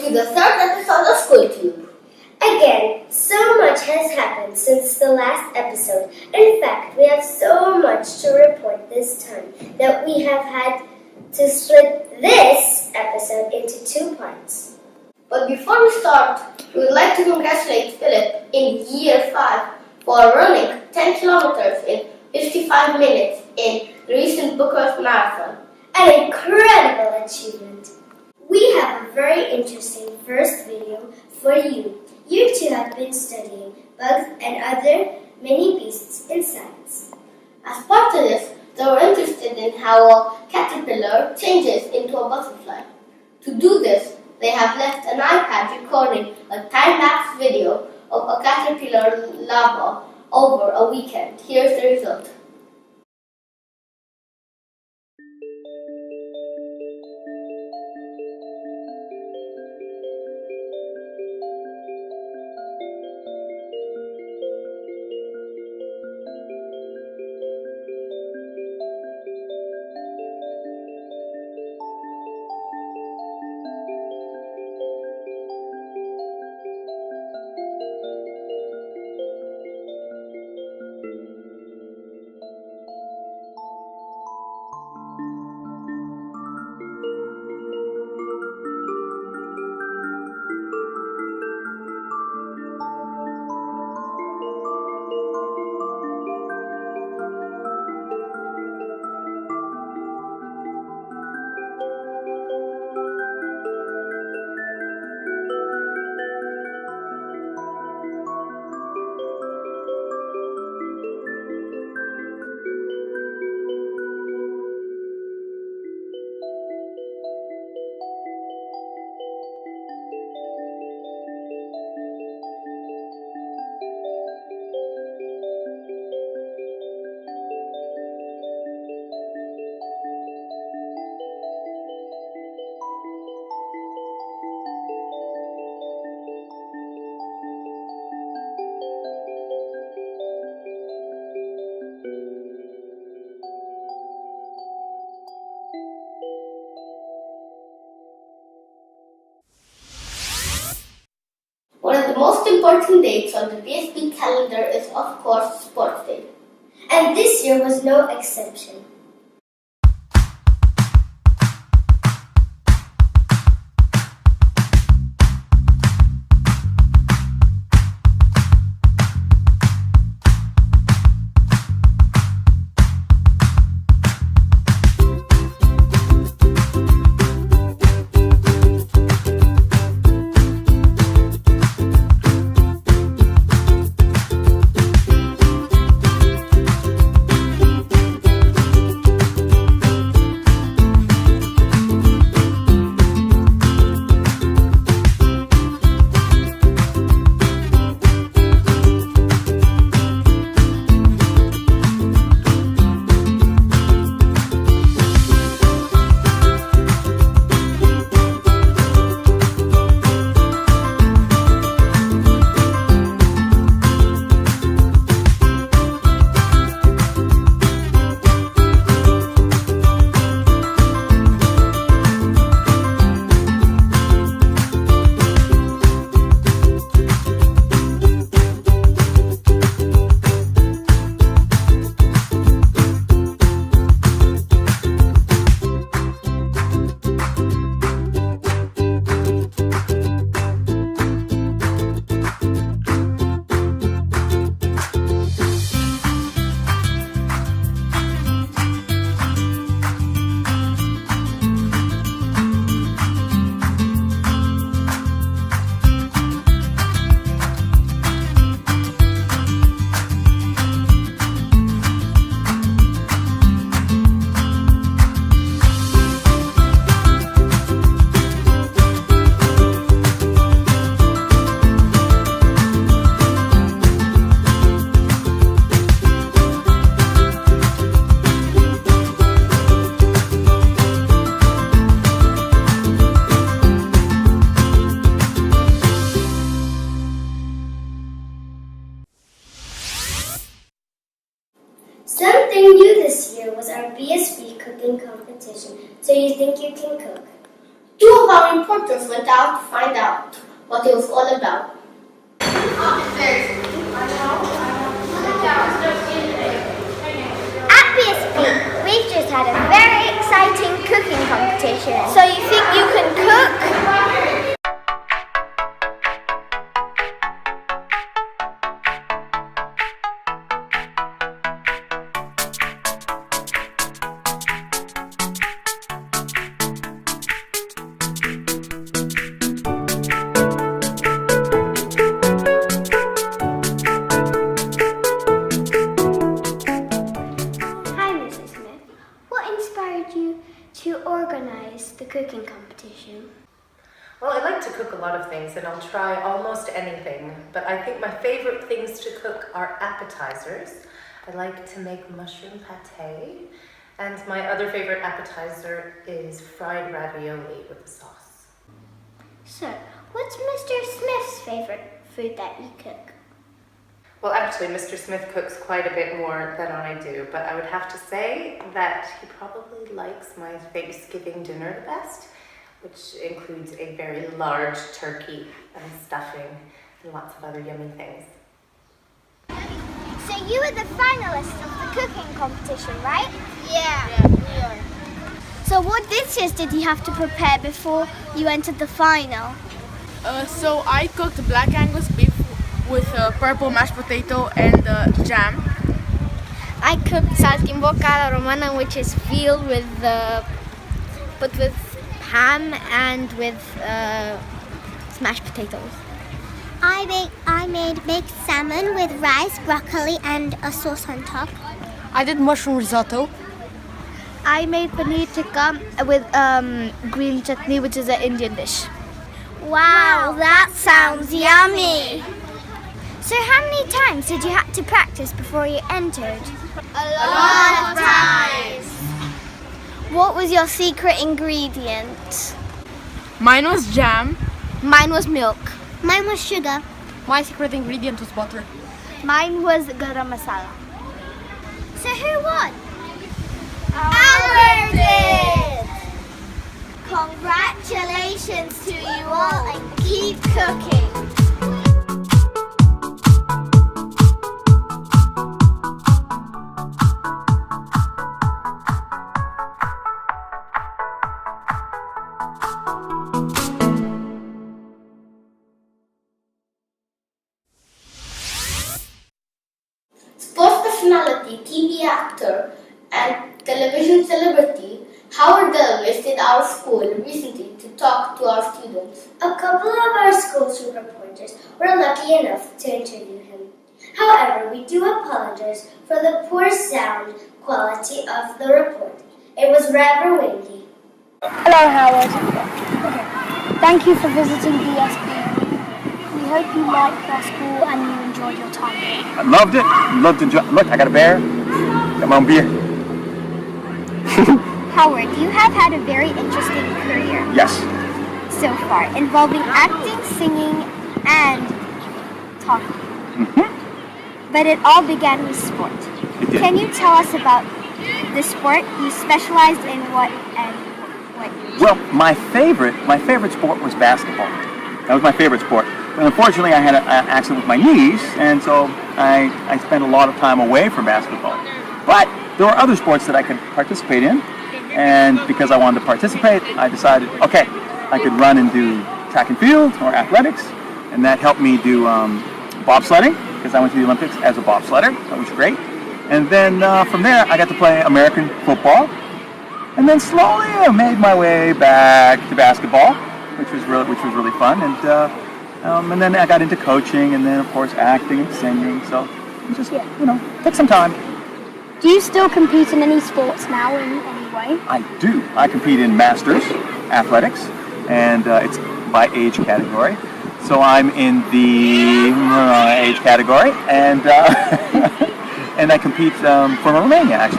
to the third episode of SchoolTube. Again, so much has happened since the last episode. In fact, we have so much to report this time that we have had to split this episode into 2 parts. But before we start, we would like to congratulate Philip in year 5 for running 10 kilometers in 55 minutes in the recent Bucharest Marathon. An incredible achievement! We have a very interesting first video for you. You two have been studying bugs and other mini beasts in science. As part of this, they were interested in how a caterpillar changes into a butterfly. To do this, they have left an iPad recording a time-lapse video of a caterpillar larva over a weekend. Here's the result. One of the most important dates on the BSB calendar is, of course, Sports Day. And this year was no exception. reporters went out to find out what it was all about. At BSB, we've just had a very exciting cooking competition. So you think you can cook? To organize the cooking competition? Well, I like to cook a lot of things and I'll try almost anything, but I think my favorite things to cook are appetizers. I like to make mushroom pate, and my other favorite appetizer is fried ravioli with a sauce. So, what's Mr. Smith's favorite food that you cook? Well, actually, Mr. Smith cooks quite a bit more than I do, but I would have to say that he probably likes my Thanksgiving dinner the best, which includes a very large turkey and stuffing and lots of other yummy things. So you were the finalist of the cooking competition, right? Yeah, we are. So what dishes did you have to prepare before you entered the final? So I cooked black Angus beef with purple mashed potato and jam. I cooked saltimbocca alla romana, which is filled with ham and with smashed potatoes. I made baked salmon with rice, broccoli, and a sauce on top. I did mushroom risotto. I made paneer tikka with green chutney, which is an Indian dish. Wow, that sounds yummy! So how many times did you have to practice before you entered? A lot of times! What was your secret ingredient? Mine was jam. Mine was milk. Mine was sugar. My secret ingredient was butter. Mine was garam masala. So who won? Amber did! Congratulations to you all and keep cooking! Sports personality, TV actor, and television celebrity Howard Dell visited our school recently to talk to our students. A couple of our SchoolTube reporters were lucky enough to interview him. However, we do apologize for the poor sound quality of the report. It was rather windy. Hello, Howard. Okay. Thank you for visiting BSB. We hope you liked our school and you enjoyed your time here. I loved it. Loved to look, I got a bear. Got my own beer. Howard, you have had a very interesting career Yes. so far, involving acting, singing, and talking. But it all began with sport. It did. Can you tell us about the sport? You specialized in what and what? Well, my favorite sport was basketball. That was my favorite sport. But unfortunately, I had an accident with my knees, and so I spent a lot of time away from basketball. But there were other sports that I could participate in, and because I wanted to participate, I decided, okay, I could run and do track and field or athletics, and that helped me do bobsledding, because I went to the Olympics as a bobsledder. That was great. And then from there, I got to play American football, and then slowly I made my way back to basketball, which was really fun. And then I got into coaching, and then of course acting and singing. So it just took some time. Do you still compete in any sports now in any way? I do. I compete in masters athletics, and it's by age category. So I'm in the age category, and and I compete for Romania,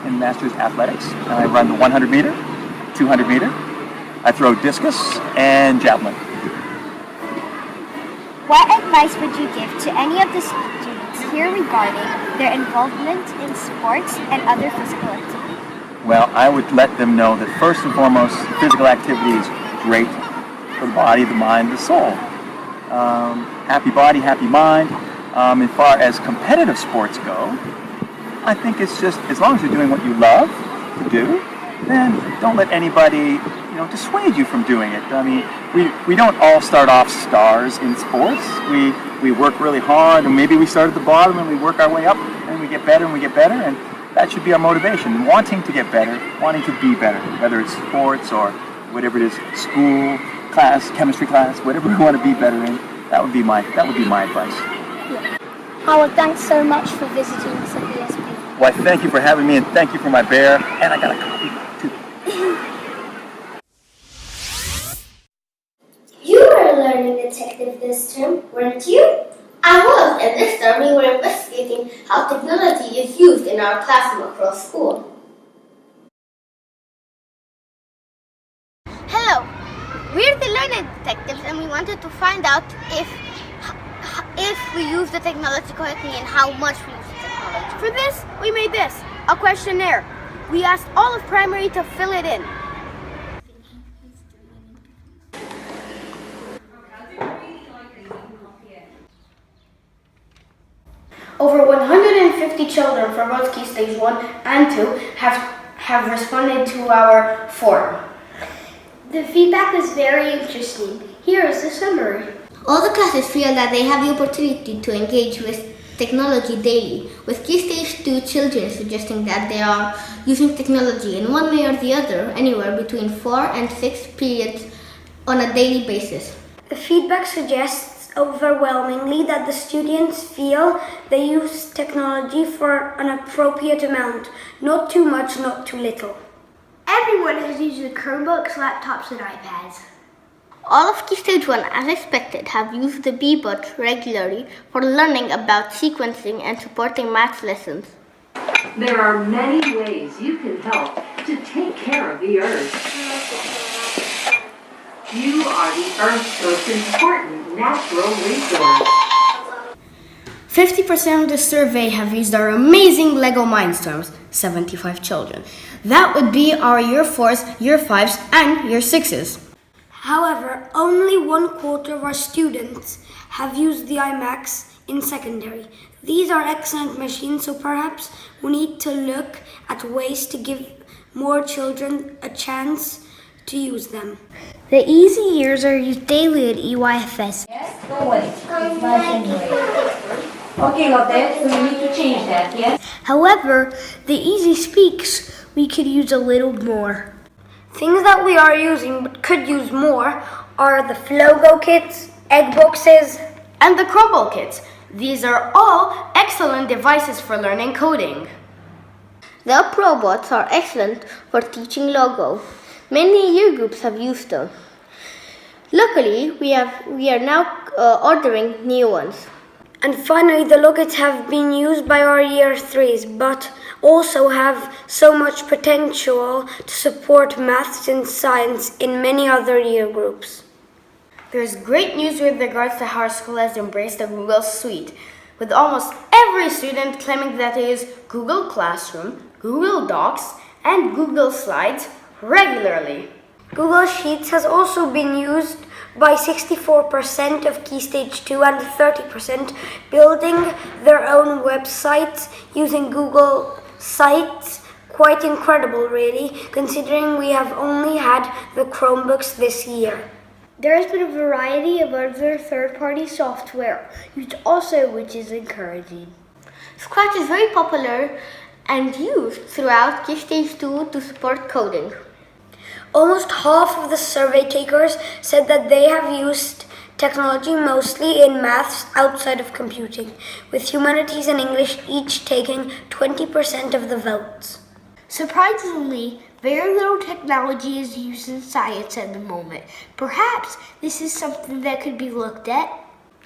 in masters athletics. And I run the 100 meter, 200 meter. I throw discus and javelin. What advice would you give to any of the students here regarding their involvement in sports and other physical activity? Well, I would let them know that first and foremost, physical activity is great for the body, the mind, the soul. Happy body, happy mind. As far as competitive sports go, I think it's just as long as you're doing what you love to do, then don't let anybody, dissuade you from doing it. I mean, we don't all start off stars in sports. We work really hard, and maybe we start at the bottom and we work our way up, and we get better and we get better, and that should be our motivation. Wanting to get better, wanting to be better, whether it's sports or whatever it is, school, class, chemistry class, whatever we want to be better in. That would be my advice. Yeah. Howard, thanks so much for visiting us at the ESP. Well, I thank you for having me, and thank you for my bear, and I got a copy too. You were a learning detective this term, weren't you? I was, and this time we were investigating how technology is used in our classroom across school. Hello, we're the learning detectives and we wanted to find out if we use the technology correctly and how much we use the technology. For this, we made this, a questionnaire. We asked all of primary to fill it in. Over 150 children from both Key Stage 1 and 2 have responded to our form. The feedback was very interesting. Here is the summary. All the classes feel that they have the opportunity to engage with technology daily, with Key Stage 2 children suggesting that they are using technology in one way or the other, anywhere between 4 and 6 periods on a daily basis. The feedback suggests overwhelmingly that the students feel they use technology for an appropriate amount, not too much, not too little. Everyone has used the Chromebooks, laptops, and iPads. All of Key Stage 1, as expected, have used the B-Bot regularly for learning about sequencing and supporting math lessons. There are many ways you can help to take care of the Earth. You are the Earth's most important natural resource. 50% of the survey have used our amazing Lego Mindstorms, 75 children. That would be our Year 4s, Year 5s, and Year 6s. However, only 1/4 of our students have used the iMacs in secondary. These are excellent machines, so perhaps we need to look at ways to give more children a chance to use them. The easy years are used daily at EYFS. Yes, don't worry. It's nice anyway. Okay, Lotte, so we need to change that, yes? However, the easy speaks we could use a little more. Things that we are using but could use more are the Flogo kits, egg boxes, And the Crumble kits. These are all excellent devices for learning coding. The Probots are excellent for teaching Logo. Many year groups have used them. Luckily, we are now ordering new ones. and finally the Logits have been used by our Year 3s, but also have so much potential to support maths and science in many other year groups. There's great news with regards to how our school has embraced the Google Suite, with almost every student claiming that they use Google Classroom, Google Docs, and Google Slides regularly. Google Sheets has also been used by 64% of Key Stage 2 and 30% building their own websites using Google Sites. Quite incredible, really, considering we have only had the Chromebooks this year. There has been a variety of other third-party software used also, which is encouraging. Scratch is very popular and used throughout Key Stage 2 to support coding. Almost half of the survey takers said that they have used technology mostly in maths outside of computing, with humanities and English each taking 20% of the votes. Surprisingly, very little technology is used in science at the moment. Perhaps this is something that could be looked at.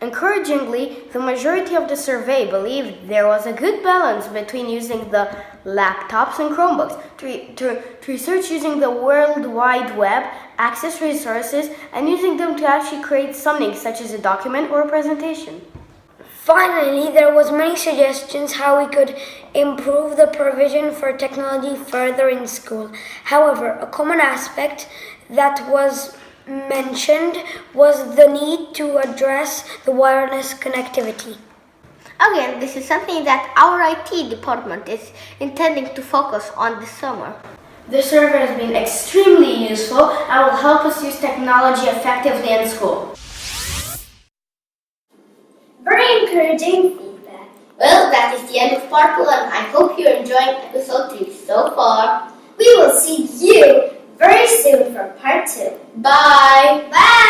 Encouragingly, the majority of the survey believed there was a good balance between using the laptops and Chromebooks to research using the World Wide Web, access resources, and using them to actually create something such as a document or a presentation. Finally, there was many suggestions how we could improve the provision for technology further in school. However, a common aspect that was mentioned was the need to address the wireless connectivity. Again, this is something that our IT department is intending to focus on this summer. The survey has been extremely useful and will help us use technology effectively in school. Very encouraging feedback. Well, that is the end of part 1. I hope you're enjoying episode 3 so far. We will see you very soon for part 2. Bye! Bye!